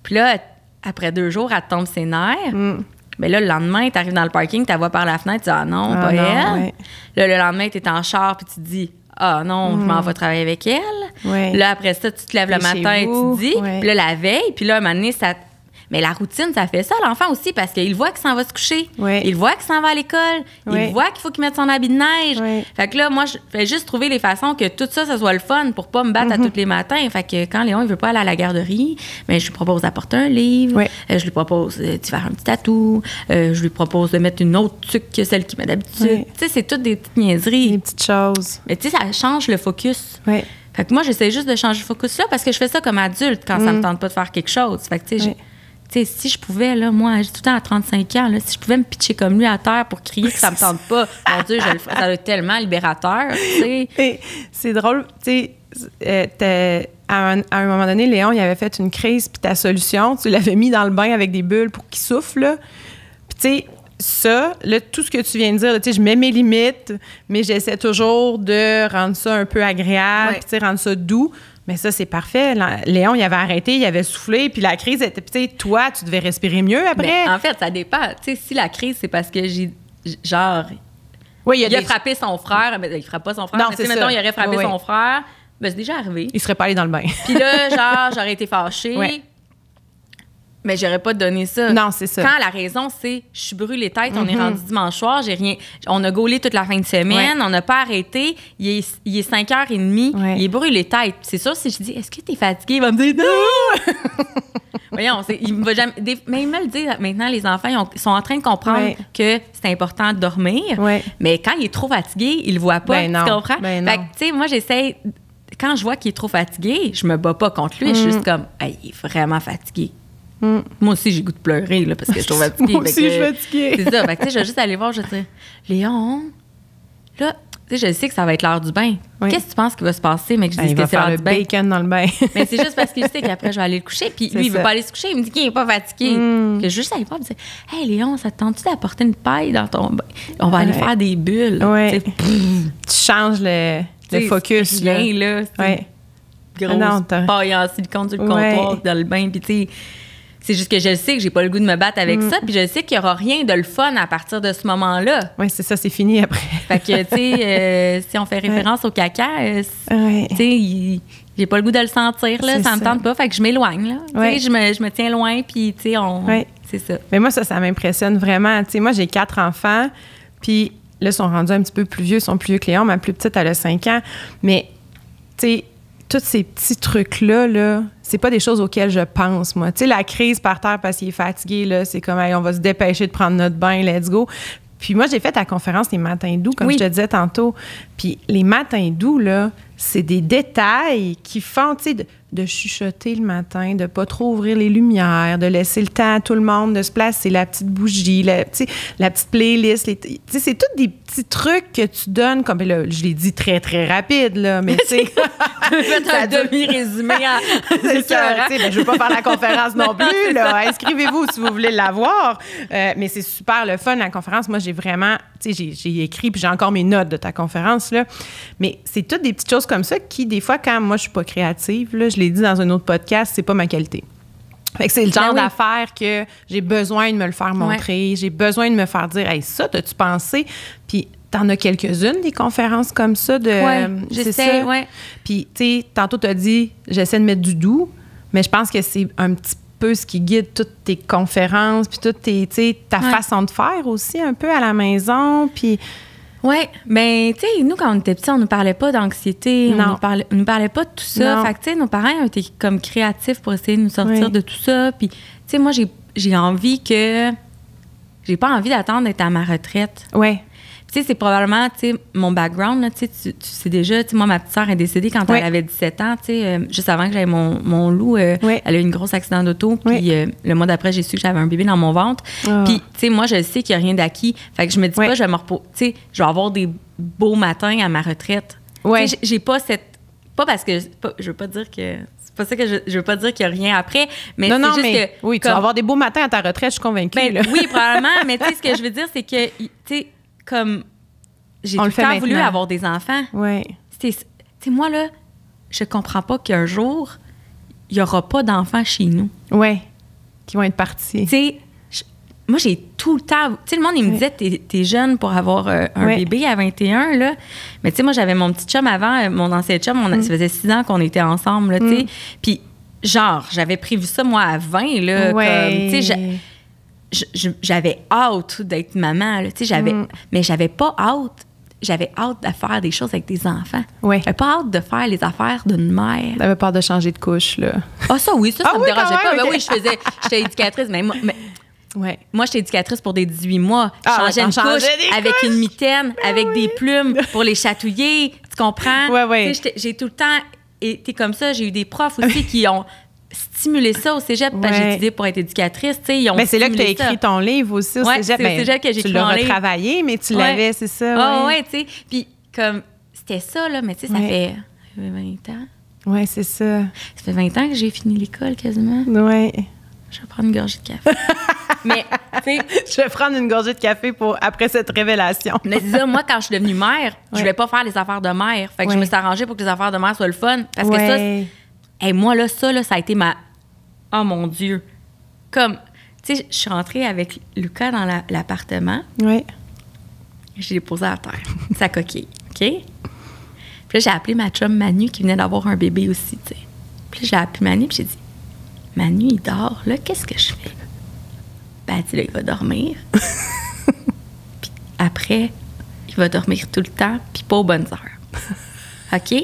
puis là, après 2 jours, elle te tombe ses nerfs. Mais là, le lendemain, tu arrives dans le parking, tu la vois par la fenêtre, tu dis « Ah non, pas elle. » Là, le lendemain, tu es en char puis tu te dis « Ah non, je m'en vais travailler avec elle. » Là, après ça, tu te lèves le matin et tu te dis, puis là, la veille, puis là, à un moment donné, ça... Mais la routine, ça fait ça, l'enfant aussi, parce qu'il voit qu'il s'en va se coucher. Il voit qu'il s'en va à l'école. Il voit qu'il faut qu'il mette son habit de neige. Fait que là, moi, je fais juste trouver les façons que tout ça soit le fun pour pas me battre à tous les matins. Fait que quand Léon, il veut pas aller à la garderie, bien, je lui propose d'apporter un livre. Je lui propose de faire un petit tatou. Je lui propose de mettre une autre tuque que celle qu'il met d'habitude. Tu sais, c'est toutes des petites niaiseries. Des petites choses. Mais tu sais, ça change le focus. Fait que moi, j'essaie juste de changer le focus là parce que je fais ça comme adulte quand ça me tente pas de faire quelque chose. Fait que tu sais, si je pouvais, là, moi, j'ai tout le temps à 35 ans, là, si je pouvais me pitcher comme lui à terre pour crier que ça me tente pas, mon Dieu, je le ferais. Ça doit être tellement libérateur, tu sais. C'est drôle, tu sais, à un moment donné, Léon, il avait fait une crise, puis ta solution, tu l'avais mis dans le bain avec des bulles pour qu'il souffle, là. Puis, tu sais, ça, là, tout ce que tu viens de dire, tu sais, je mets mes limites, mais j'essaie toujours de rendre ça un peu agréable, tu sais, rendre ça doux. Mais ça, c'est parfait. Léon, il avait arrêté, il avait soufflé, puis la crise était... Tu sais, toi, tu devais respirer mieux après. En fait, ça dépend. Tu sais, si la crise, c'est parce que j'ai... Genre... Oui, il a frappé son frère. Mais il frappe pas son frère. Non, mais c'est mettons, il aurait frappé son frère. Ben, c'est déjà arrivé. Il serait pas allé dans le bain. Puis là, genre, j'aurais été fâchée. Ouais. Mais j'aurais pas donné ça. Non, c'est ça. Quand la raison, c'est je suis brûlée tête, on est rendu dimanche soir, j'ai rien. On a gaulé toute la fin de semaine, on n'a pas arrêté. Il est 5h30, il est brûlé tête. C'est sûr, si je dis est-ce que t'es fatigué, il va me dire non! Voyons, il me va jamais. Mais il me le dit maintenant, les enfants, ils sont en train de comprendre que c'est important de dormir. Mais quand il est trop fatigué, il le voit pas. Tu comprends? Fait que, tu sais, moi, j'essaie. Quand je vois qu'il est trop fatigué, je me bats pas contre lui. Je suis juste comme, hey, il est vraiment fatigué. Moi aussi, j'ai goût de pleurer là, parce que je suis trop fatiguée. Moi aussi, je suis fatiguée. C'est ça. Fait que, tu sais, je vais juste aller voir, je vais dire, Léon, là, tu sais, je sais que ça va être l'heure du bain. Qu'est-ce que tu penses qui va se passer, mais que je dis que c'est l'heure du bain? Il va faire le bacon dans le bain. Mais c'est juste parce qu'il sait qu'après, je vais aller le coucher. Puis lui, il veut pas aller se coucher. Il me dit qu'il est pas fatigué. Que je vais juste aller voir et me dire, hey, Léon, ça te tente-tu d'apporter une paille dans ton bain? On va aller faire des bulles. Tu changes le focus. Là. Grosse paille en silicone sur le comptoir, dans le bain. Puis tu sais, c'est juste que je sais que j'ai pas le goût de me battre avec ça, puis je sais qu'il y aura rien de le fun à partir de ce moment-là. Oui, c'est ça, c'est fini après. Fait que, tu sais, si on fait référence au caca, tu sais, j'ai pas le goût de le sentir, là, ça me tente pas, fait que je m'éloigne, là. Tu sais, je me tiens loin, puis, tu sais, c'est ça. Mais moi, ça m'impressionne vraiment. Tu sais, moi, j'ai 4 enfants, puis là, ils sont rendus un petit peu plus vieux, ils sont plus vieux que Léon, ma plus petite, elle a 5 ans. Mais, tu sais, tous ces petits trucs-là, là, c'est pas des choses auxquelles je pense, moi. Tu sais, la crise par terre parce qu'il est fatigué, là, c'est comme, hey, on va se dépêcher de prendre notre bain, let's go. Puis moi, j'ai fait ta conférence Les matins doux, comme je te disais tantôt. Puis les matins doux, là, c'est des détails qui font, tu sais, de chuchoter le matin, de pas trop ouvrir les lumières, de laisser le temps à tout le monde de se placer, la petite bougie, la petite playlist. Tu sais, c'est tous des petits trucs que tu donnes, comme là, je l'ai dit très, très rapide, là, mais tu sais... Faites un demi-résumé. C'est ça, tu sais, je veux pas faire la conférence non plus, là. Inscrivez-vous si vous voulez l'avoir. Mais c'est super le fun, la conférence. Moi, j'ai vraiment... Tu sais, j'ai écrit, puis j'ai encore mes notes de ta conférence, là. Mais c'est toutes des petites choses comme ça qui, des fois, quand moi, je suis pas créative, là, je l'ai dit dans un autre podcast, c'est pas ma qualité. Fait que c'est le genre d'affaire que j'ai besoin de me le faire montrer, j'ai besoin de me faire dire, hey, ça, t'as-tu pensé? Puis t'en as quelques-unes, des conférences comme ça. J'essaie, Puis, tu sais, tantôt, t'as dit, j'essaie de mettre du doux, mais je pense que c'est un petit peu ce qui guide toutes tes conférences, puis toutes tes, tu sais, ta façon de faire aussi, un peu à la maison, puis... Oui, bien, tu sais, nous, quand on était petits, on ne nous parlait pas d'anxiété, on nous parlait pas de tout ça. Fait que, tu sais, nos parents ont été comme créatifs pour essayer de nous sortir de tout ça. Puis, tu sais, moi, j'ai envie que... J'ai pas envie d'attendre d'être à ma retraite. Oui. Tu sais, c'est probablement, tu sais, mon background, là, tu sais, tu sais déjà, tu sais, moi, ma petite sœur est décédée quand elle avait 17 ans, tu sais, juste avant que j'aie mon loup, elle a eu une grosse accident d'auto, puis le mois d'après, j'ai su que j'avais un bébé dans mon ventre. Puis, tu sais, moi, je sais qu'il n'y a rien d'acquis. Fait que je me dis pas, je vais me reposer, tu sais, je vais avoir des beaux matins à ma retraite. Tu sais, j'ai pas cette... Pas parce que... je veux pas dire que... C'est pas ça que je veux pas dire qu'il n'y a rien après, mais c'est juste que... Oui, tu vas avoir des beaux matins à ta retraite, je suis convaincue. Oui, probablement, mais tu sais, ce que je veux dire, c'est que, tu sais, comme j'ai tout le temps voulu avoir des enfants. Oui. Tu sais, moi, là, je comprends pas qu'un jour, il y aura pas d'enfants chez nous. Oui, qui vont être partis. Tu sais, moi, j'ai tout le temps... Tu sais, le monde, il me disait, t'es jeune pour avoir un bébé à 21, là. Mais tu sais, moi, j'avais mon petit chum avant, mon ancien chum, ça faisait 6 ans qu'on était ensemble, là, tu sais. Puis, genre, j'avais prévu ça, moi, à 20, là. Comme, tu sais, j'avais hâte d'être maman, là, tu sais, mais j'avais pas hâte. J'avais hâte de faire des choses avec des enfants. Oui. J'avais pas hâte de faire les affaires d'une mère. T'avais peur de changer de couche, là. Ah, ça, oui, ça me dérangeait pas. Ben oui, j'étais éducatrice, mais moi, j'étais éducatrice pour des 18 mois. Je changeais une couche avec une mitaine, avec des plumes pour les chatouiller. Tu comprends? Oui. J'ai tout le temps été comme ça. J'ai eu des profs aussi qui ont stimulé ça au cégep parce que j'ai étudié pour être éducatrice. Mais c'est là que tu as écrit ton livre aussi au cégep. C'est au cégep que j'ai écrit mon livre. Tu l'as retravaillé, mais tu l'avais, c'est ça. Ah oui, tu sais. Puis comme, c'était ça, là, mais tu sais, ça fait 20 ans. Oui, c'est ça. Ça fait 20 ans que j'ai fini l'école quasiment. Oui. je vais prendre une gorgée de café. Mais, tu sais... Je vais prendre une gorgée de café après cette révélation. Mais c'est ça, moi, quand je suis devenue mère, je voulais pas faire les affaires de mère. Fait que je me suis arrangée pour que les affaires de mère soient le fun. Parce que ça, moi, là, ça a été ma... Oh, mon Dieu! Comme, tu sais, je suis rentrée avec Lucas dans l'appartement. Oui. Je l'ai posé à terre, sa coquille, OK? Puis là, j'ai appelé ma chum Manu, qui venait d'avoir un bébé aussi, tu sais. Puis là, j'ai appelé Manu, puis j'ai dit, Manu, il dort, là, qu'est-ce que je fais? Ben, tu sais, là, il va dormir. Puis après, il va dormir tout le temps, puis pas aux bonnes heures. OK?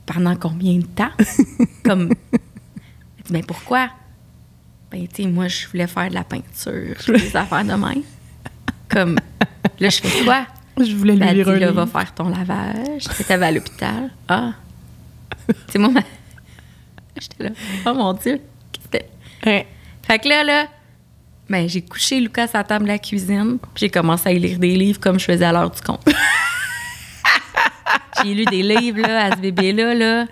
Pendant combien de temps? Comme, elle dit, ben pourquoi? Ben, tu sais, moi, je voulais faire de la peinture, des affaires de même. Comme, là, je fais quoi? Je voulais lui lire un livre. Là, va faire ton lavage. Tu t'avais à l'hôpital. Ah! Tu sais, moi, j'étais là. Oh mon Dieu! Ouais. Fait que là, ben, j'ai couché Lucas à sa table de la cuisine. Puis j'ai commencé à lire des livres comme je faisais à l'heure du compte. J'ai lu des livres, là, à ce bébé-là, là.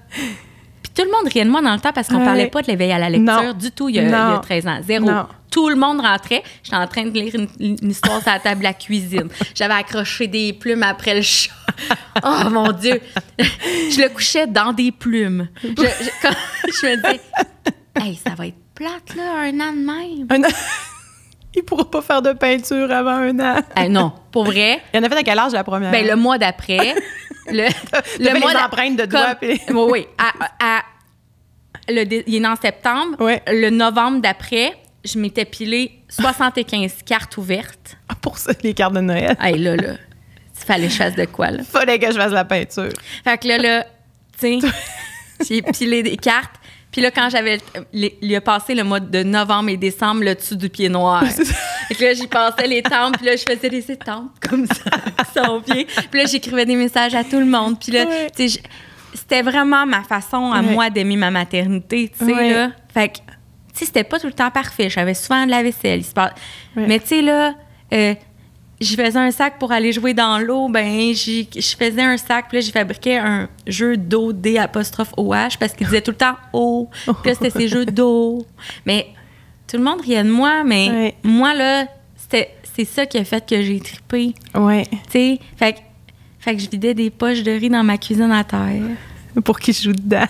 Puis tout le monde riait de moi dans le temps parce qu'on parlait pas de l'éveil à la lecture du tout il y a 13 ans. Zéro. Non. Tout le monde rentrait. J'étais en train de lire une histoire sur la table de la cuisine. J'avais accroché des plumes après le chat. Oh, mon Dieu! Je le couchais dans des plumes. Je me disais, hey, ça va être plate, là, un an de même. Il pourra pas faire de peinture avant un an. Non, pour vrai. Il en a fait à quel âge la première? Ben, le mois d'après. le mois d'empreinte de doigts. Oui. Il est en septembre. Ouais. Le novembre d'après, je m'étais pilé 75 cartes ouvertes. Ah, pour ça, les cartes de Noël. Hey, là, il fallait que je fasse de quoi, là? Fallait que je fasse la peinture. Fait que là, tu sais, j'ai pilé des cartes. Puis là, quand il a passé le mois de novembre et décembre, le dessus du pied noir. Et que là, j'y passais les tempes, puis là, je faisais des étampes comme ça, son pied. Puis là, j'écrivais des messages à tout le monde. Puis là, tu sais, c'était vraiment ma façon à moi d'aimer ma maternité, tu sais, là. Fait que, tu sais, c'était pas tout le temps parfait. J'avais souvent de la vaisselle. Mais tu sais, là, je faisais un sac pour aller jouer dans l'eau. Ben, je faisais un sac, puis là, j'ai fabriqué un jeu d'eau D''OH parce qu'il disait tout le temps eau. Puis là, c'était ces jeux d'eau. Mais tout le monde riait de moi, mais moi, là, c'est ça qui a fait que j'ai trippé. Ouais. Tu sais, fait que je vidais des poches de riz dans ma cuisine à terre. Pour qu'ils jouent dedans.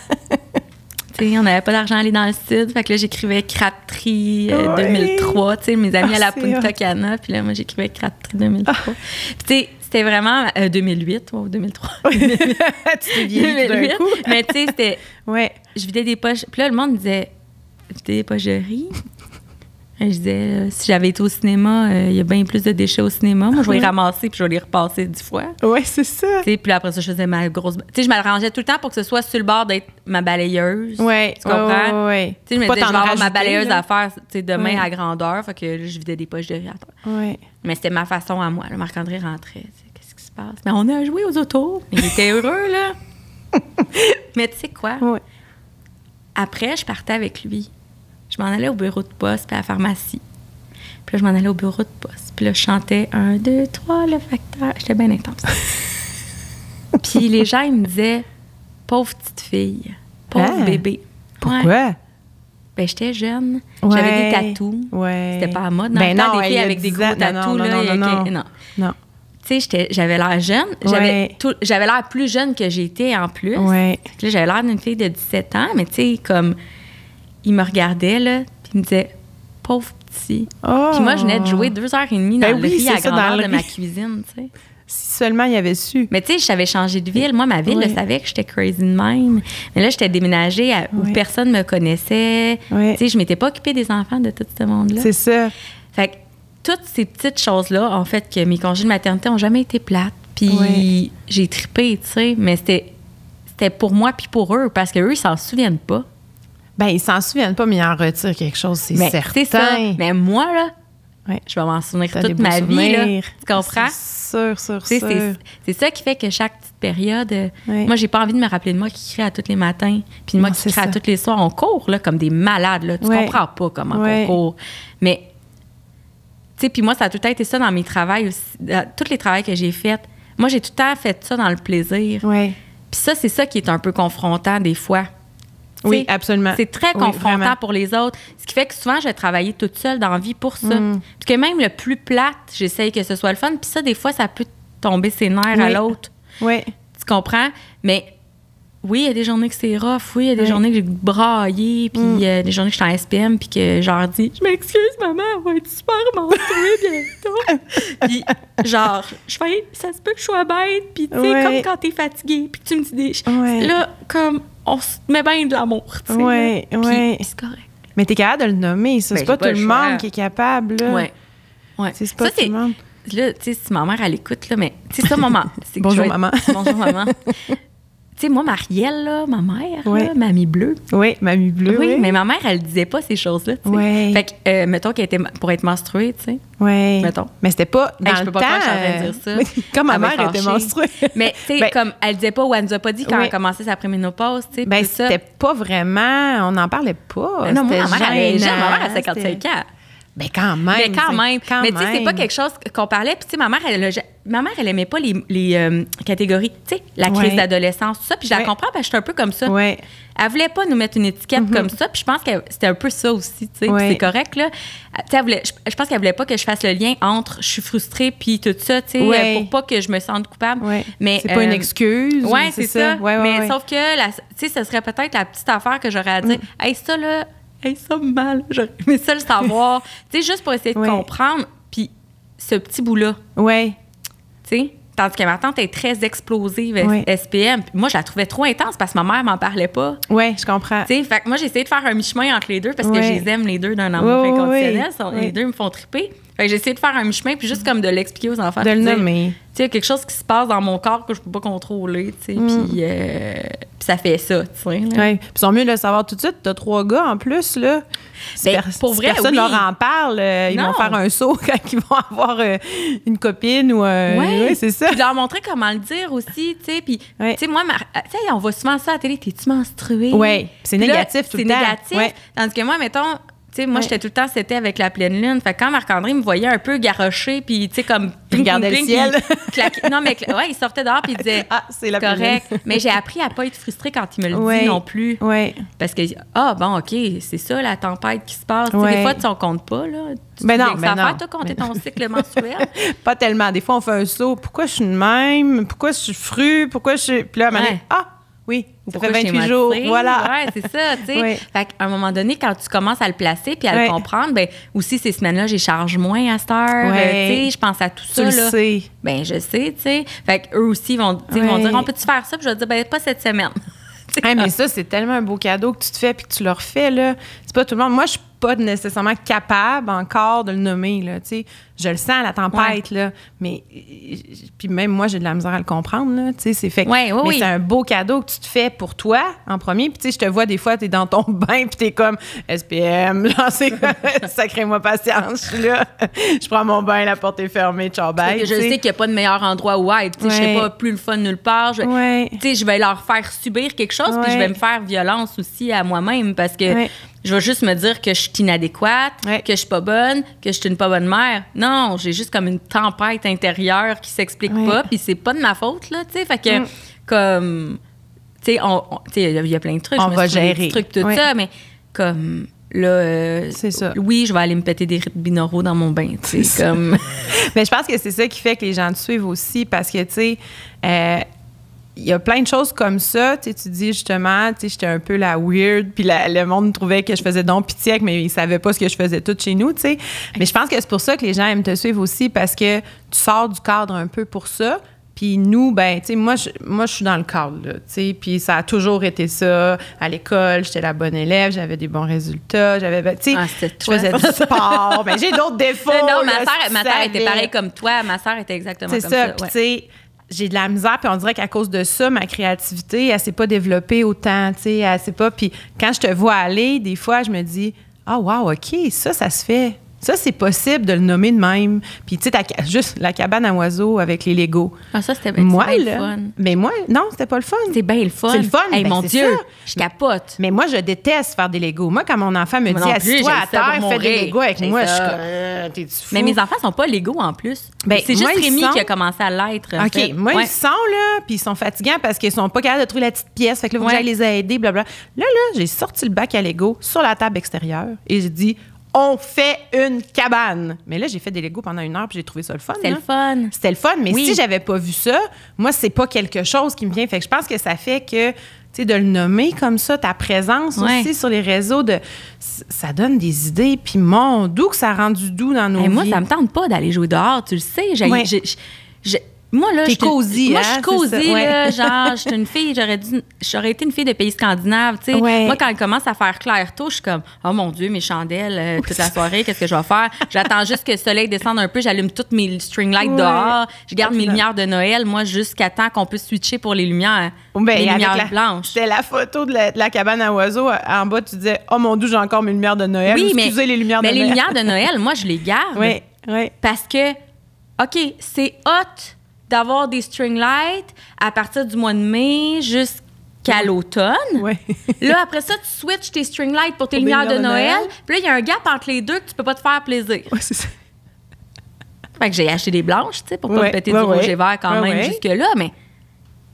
Tu sais, on n'avait pas d'argent à aller dans le sud. Fait que là, j'écrivais Crabtree 2003. Tu sais, mes amis à la Punta Cana. Puis là, moi, j'écrivais Crabtree 2003. Puis tu sais, c'était vraiment 2008 ou 2003. Tu t'es vieillie d'un coup. Mais tu sais, c'était... Ouais. Je vidais des poches. Puis là, le monde disait, vidais des poches de riz. Je disais, si j'avais été au cinéma, il y a bien plus de déchets au cinéma. Moi, je vais les ramasser puis je vais les repasser 10 fois. Oui, c'est ça. Puis après ça, je faisais ma grosse... Tu sais, je m'arrangeais tout le temps pour que ce soit sur le bord d'être ma balayeuse. Oui. Tu comprends? Oui. Tu sais, je me disais, je vais avoir ma balayeuse à faire demain à grandeur. Fait que là, je vidais des poches de riz à terre. Oui. Mais c'était ma façon à moi. Là, Marc-André rentrait. Qu'est-ce qui se passe? Mais on a joué aux autos. Mais il était heureux, là. Mais tu sais quoi? Oui. Après, je partais avec lui. Je m'en allais au bureau de poste puis à la pharmacie. Puis là, je m'en allais au bureau de poste. Puis là, je chantais 1, 2, 3, le facteur. J'étais bien intense. Puis les gens, ils me disaient, pauvre petite fille, pauvre bébé. Pourquoi? Ouais. Ben, j'étais jeune. J'avais des tatous. Ouais. C'était pas à mode. Dans le temps, des filles avec des gros tatous. Non. Tu sais, j'avais l'air jeune. J'avais l'air plus jeune que j'étais en plus. Ouais. Là, j'avais l'air d'une fille de 17 ans, mais tu sais, comme, il me regardait, là, puis il me disait, pauvre petit. Oh. Puis moi, je venais de jouer 2h30 dans le riz à la grandeur de ma cuisine, tu sais. Si seulement il avait su. Mais tu sais, j'avais changé de ville. Moi, ma ville, je savais que j'étais crazy de même. Mais là, j'étais déménagée où personne me connaissait. Tu sais, je m'étais pas occupée des enfants de tout ce monde-là. C'est ça. Fait que toutes ces petites choses-là ont fait que mes congés de maternité n'ont jamais été plates. Puis j'ai trippé, tu sais. Mais c'était pour moi puis pour eux, parce qu'eux, ils s'en souviennent pas. Ben ils s'en souviennent pas, mais ils en retirent quelque chose, c'est certain. C'est ça. Mais moi, là, je vais m'en souvenir toute ma vie. Là. Tu comprends? C'est sûr. C'est ça qui fait que chaque petite période... Moi, j'ai pas envie de me rappeler de moi qui crie à tous les matins, puis de moi qui crie à tous les soirs. On court, là, comme des malades, là. Tu comprends pas comment on court. Mais, tu sais, puis moi, ça a tout le temps été ça dans mes travails aussi. Tous les travails que j'ai faits, moi, j'ai tout le temps fait ça dans le plaisir. Ouais. Puis ça, c'est ça qui est un peu confrontant des fois. Oui, absolument. C'est très confrontant pour les autres. Ce qui fait que souvent, je vais travailler toute seule dans la vie pour ça. Parce que même le plus plate, j'essaye que ce soit le fun. Puis ça, des fois, ça peut tomber ses nerfs à l'autre. Oui. Tu comprends? Mais oui, il y a des journées que c'est rough. Oui, il y a des journées que j'ai braillé. Puis il y a des journées que je suis en SPM. Puis que je leur dis, je m'excuse, maman, elle va être super menstruée bientôt. Puis genre, je fais, ça se peut que je sois bête. Puis tu sais, comme quand t'es fatiguée. Puis tu me dis des... Là, comme, on se met bien de l'amour, tu sais. Oui, oui. C'est correct. Mais t'es capable de le nommer. Ça, c'est pas tout le monde qui est capable, là. Oui. C'est pas tout le monde. Là, tu sais, si ma mère, elle écoute, là, mais tu sais, ça, maman. Bonjour, maman. Bonjour, maman. Tu sais, moi, Marielle, là, ma mère, là, Mamie Bleue. Oui, Mamie Bleue. Oui, mais ma mère, elle disait pas ces choses-là, tu sais. Oui. Fait que, mettons qu'elle était pour être menstruée, tu sais. Oui. Mettons. Mais c'était pas dans je le peux pas temps. croire que je suis en train de dire ça. Comme ma mère était menstruée. Mais, tu sais, comme, elle disait pas ou elle nous a pas dit quand elle commençait sa préménopause, tu sais. Ben, c'était pas vraiment... On n'en parlait pas. Non, moi, ma mère, a 55 ans. Ben quand même. Mais quand même. Mais tu sais, c'est pas quelque chose qu'on parlait. Puis tu sais, ma mère, elle aimait pas les catégories. Tu sais, la crise d'adolescence, tout ça. Puis je la comprends parce que je suis un peu comme ça. Ouais. Elle voulait pas nous mettre une étiquette comme ça. Puis je pense que c'était un peu ça aussi, tu sais. Puis c'est correct, là. Tu sais, je pense qu'elle voulait pas que je fasse le lien entre je suis frustrée puis tout ça, tu sais, pour pas que je me sente coupable. Mais c'est pas une excuse. Oui, c'est ça. Mais sauf que, tu sais, ce serait peut-être la petite affaire que j'aurais à dire. Hey, ça, là... Hey, ça mal. Mais ça, le savoir, tu sais, juste pour essayer de comprendre. Puis ce petit bout-là. Oui. Tu sais, tandis que ma tante est très explosive, SPM. Puis moi, je la trouvais trop intense parce que ma mère m'en parlait pas. Oui, je comprends. Tu sais, fait que moi, j'ai essayé de faire un mi-chemin entre les deux parce que je les aime, les deux, d'un amour inconditionnel. Les deux me font triper. Fait que j'ai essayé de faire un mi-chemin puis juste comme de l'expliquer aux enfants. De le nommer. Tu sais, quelque chose qui se passe dans mon corps que je peux pas contrôler, tu sais. Puis ça fait ça, tu sais. Oui. Puis ils sont mieux de le savoir tout de suite. T'as 3 gars en plus, là. Pour vrai, personne leur en parle. Ils vont faire un saut quand ils vont avoir une copine ou oui, c'est ça. Puis leur montrer comment le dire aussi, tu sais. Puis, tu sais, moi, tu sais, on voit souvent ça à la télé. T'es-tu menstruée? Oui. C'est négatif tout le temps. C'est négatif. Tandis que moi, mettons... Tu sais, moi, j'étais tout le temps, c'était avec la pleine lune. Fait que quand Marc-André me voyait un peu garroché, puis, tu sais, comme... Il regardait le ciel. Non, mais il sortait dehors, puis il disait... Ah, c'est la correct. Mais j'ai appris à pas être frustrée quand il me le dit non plus. Oui. Parce que, bon, OK, c'est ça, la tempête qui se passe. Des fois, on compte pas, là. Mais non, mais non. Toi, compter ton cycle menstruel? Pas tellement. Des fois, on fait un saut. Pourquoi je suis de même? Pourquoi je suis frue? Pourquoi je suis... Puis là, oui, ça fait 28 jours, voilà. Oui, c'est ça, tu sais. Fait qu'à un moment donné, quand tu commences à le placer puis à le comprendre, ben aussi, ces semaines-là, j'ai charge moins à cette heure. Tu sais, je pense à tout ça, là. Tu le sais. Ben, je sais, tu sais. Fait qu'eux aussi vont dire, on peut-tu faire ça? Puis je vais dire, ben, pas cette semaine. Mais ça, c'est tellement un beau cadeau que tu te fais puis que tu leur fais, là. C'est pas tout le monde. Moi, je suis pas nécessairement capable encore de le nommer, là, tu sais. Je le sens, la tempête, là, mais... Puis même moi, j'ai de la misère à le comprendre, là, tu sais, c'est fait... mais c'est un beau cadeau que tu te fais pour toi, en premier. Puis tu sais, je te vois, des fois, t'es dans ton bain, puis t'es comme, SPM, genre, c'est sacré-moi patience, je suis là, je prends mon bain, la porte est fermée, ciao, bye. Je sais qu'il n'y a pas de meilleur endroit où être, tu sais, je serais pas plus le fun nulle part. Tu sais, je vais leur faire subir quelque chose, puis je vais me faire violence aussi à moi-même, parce que... Je vais juste me dire que je suis inadéquate, que je suis pas bonne, que je suis une pas bonne mère. Non, j'ai juste comme une tempête intérieure qui s'explique pas, puis c'est pas de ma faute, là, tu sais. Fait que, comme, tu sais, il y a plein de trucs. On va gérer. Des trucs, tout ça, mais comme... Là, c'est ça. Oui, je vais aller me péter des rides binauraux dans mon bain, tu sais, comme... Mais je pense que c'est ça qui fait que les gens te suivent aussi, parce que, tu sais... il y a plein de choses comme ça. Tu dis justement, j'étais un peu la weird, puis le monde trouvait que je faisais donc pitié, mais ils savaient pas ce que je faisais tout chez nous, tu sais. Mais je pense que c'est pour ça que les gens aiment te suivre aussi, parce que tu sors du cadre un peu pour ça. Puis nous, ben, tu sais, moi, je suis dans le cadre, là, tu sais. Puis ça a toujours été ça. À l'école, j'étais la bonne élève, j'avais des bons résultats, tu sais, je faisais du sport. Ben, j'ai d'autres défauts. Non, ma sœur était pareille comme toi. Ma sœur était exactement comme ça. C'est ça, puis tu sais... J'ai de la misère, puis on dirait qu'à cause de ça, ma créativité, elle s'est pas développée autant, tu sais, elle s'est pas... Puis quand je te vois aller, des fois, je me dis, wow, OK, ça se fait. Ça, c'est possible de le nommer de même. Puis, tu sais, juste la cabane à oiseaux avec les Legos. Ah, ça, c'était bien le fun. Mais moi, non, c'était pas le fun. C'est bien le fun. C'est le fun. Hey, mon Dieu, je capote. Mais moi, je déteste faire des Legos. Moi, quand mon enfant me dit, assis-toi à terre, fais des Legos avec moi, je suis comme, t'es-tu fou? Mais mes enfants sont pas Legos en plus. Ben, c'est juste Rémi qui a commencé à l'être. OK, moi, ils sont là, puis ils sont fatigants parce qu'ils sont pas capables de trouver la petite pièce. Fait que là, faut que j'aille les aider, blablabla. Là, j'ai sorti le bac à Lego sur la table extérieure et j'ai dit, on fait une cabane. Mais là, j'ai fait des Legos pendant 1 heure puis j'ai trouvé ça le fun. C'était le fun. C'était le fun, mais si j'avais pas vu ça, moi, c'est pas quelque chose qui me vient. Fait que je pense que ça fait que, tu sais, de le nommer comme ça, ta présence aussi sur les réseaux, ça donne des idées. Puis mon doux que ça rend du doux dans nos vies. Moi, ça me tente pas d'aller jouer dehors, tu le sais. Moi, là, t'es cosy, moi, je suis cosy, là, genre, je suis une fille, j'aurais été une fille de pays scandinaves, tu sais. Moi, quand il commence à faire clair tôt, je suis comme, oh mon Dieu, mes chandelles, toute la soirée, qu'est-ce que je vais faire? J'attends juste que le soleil descende un peu, j'allume toutes mes string lights dehors, je garde mes lumières de Noël, moi, jusqu'à temps qu'on puisse switcher pour les lumières, les lumières blanches. C'était la photo de la cabane à oiseaux. En bas, tu disais, oh mon Dieu, j'ai encore mes lumières de Noël. Oui, excusez les lumières de Noël. Mais les lumières de Noël, moi, je les garde. Oui. Parce que, OK, c'est hot d'avoir des string lights à partir du mois de mai jusqu'à l'automne. Oui. Là, après ça, tu switches tes string lights pour tes lumières de Noël. Puis là, il y a un gap entre les deux que tu peux pas te faire plaisir. Oui, c'est ça. Fait que j'ai acheté des blanches, tu sais, pour pas me péter du rouge et vert quand même jusque-là. Mais,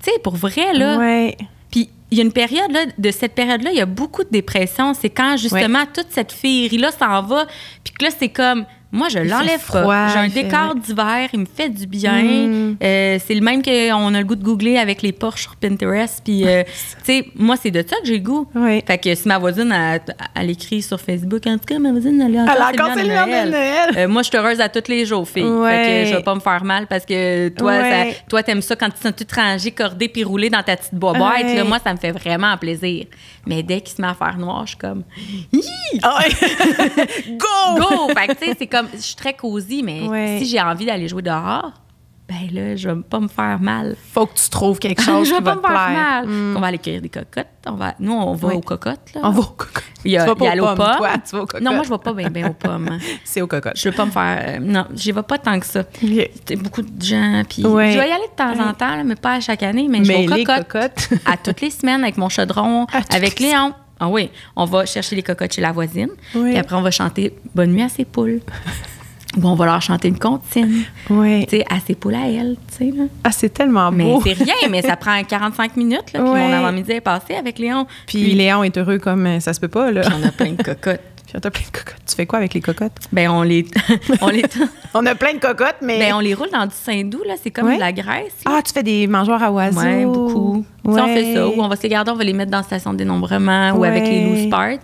tu sais, pour vrai, là... Oui. Puis il y a une période, là, de cette période-là, il y a beaucoup de dépression. C'est quand, justement, toute cette féerie-là s'en va. Puis que là, c'est comme... Moi, je l'enlève pas. J'ai un décor d'hiver, il me fait du bien. C'est le même qu'on a le goût de googler avec les Porsche sur Pinterest. Puis, tu sais, moi, c'est de ça que j'ai le goût. Oui. Fait que si ma voisine, elle écrit sur Facebook, en tout cas, ma voisine, elle a encore ses lumières de Noël. Moi, je suis heureuse à tous les jours, fille. Fait que je vais pas me faire mal parce que toi, t'aimes ça quand tu sens tout rangé, cordé puis roulé dans ta petite boîte. Là, moi, ça me fait vraiment plaisir. Mais dès qu'il se met à faire noir, je suis comme... Go! Fait que, tu sais, c'est comme... Je suis très cosy, mais si j'ai envie d'aller jouer dehors, ben là, je vais pas me faire mal. Faut que tu trouves quelque chose qui va te plaire. Je vais pas me faire mal. On va aller cueillir des cocottes. Nous, on va aux cocottes. Là. On va aux cocottes. Il y a aux pommes. Toi, tu vas aux cocottes. Non, moi, je vais pas bien aux pommes. C'est aux cocottes. Je veux pas me faire... non, j'y vais pas tant que ça. C'est beaucoup de gens. Puis je vais y aller de temps en temps, là, mais pas à chaque année. Mais je vais aux cocottes. À toutes les semaines, avec mon chaudron, avec Léon. Ah oui, on va chercher les cocottes chez la voisine. Puis après, on va chanter « Bonne nuit à ses poules ». Ou on va leur chanter une comptine. Tu sais, à ses poules à elle, tu sais. Là. Ah, c'est tellement beau. Mais c'est rien, mais ça prend 45 minutes, là. Puis mon avant-midi est passé avec Léon. Puis Léon est heureux comme ça se peut pas, là. Puis on a plein de cocottes. Puis on a plein de cocottes. Tu fais quoi avec les cocottes? Ben on on a plein de cocottes, mais... Ben on les roule dans du Saint-Doux, là. C'est comme de la graisse. Là. Ah, tu fais des mangeoires à oiseaux. Oui, beaucoup. Ouais. On fait ça. Ou on va se les garder, on va les mettre dans la station de dénombrement ou avec les loose parts.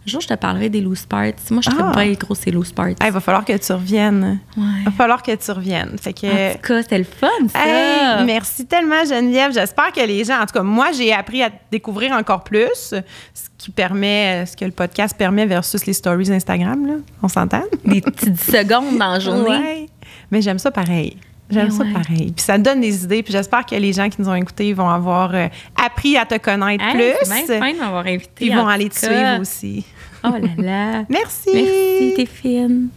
Un jour, je te parlerai des loose parts. Moi, je trouve pas gros ces loose parts. Il va falloir que tu reviennes. Il va falloir que tu reviennes. Fait que... En tout cas, c'était le fun, ça. Hey, merci tellement, Geneviève. J'espère que les gens... En tout cas, moi, j'ai appris à découvrir encore plus ce que le podcast permet versus les stories Instagram. Là. On s'entend? Des petites secondes dans la journée. Ouais. Mais j'aime ça pareil. J'aime ça pareil. Puis ça donne des idées. Puis j'espère que les gens qui nous ont écoutés vont avoir appris à te connaître plus. C'est bien fin de m'avoir invité. Ils vont aller te suivre aussi. Oh là là. Merci. Merci, t'es fine.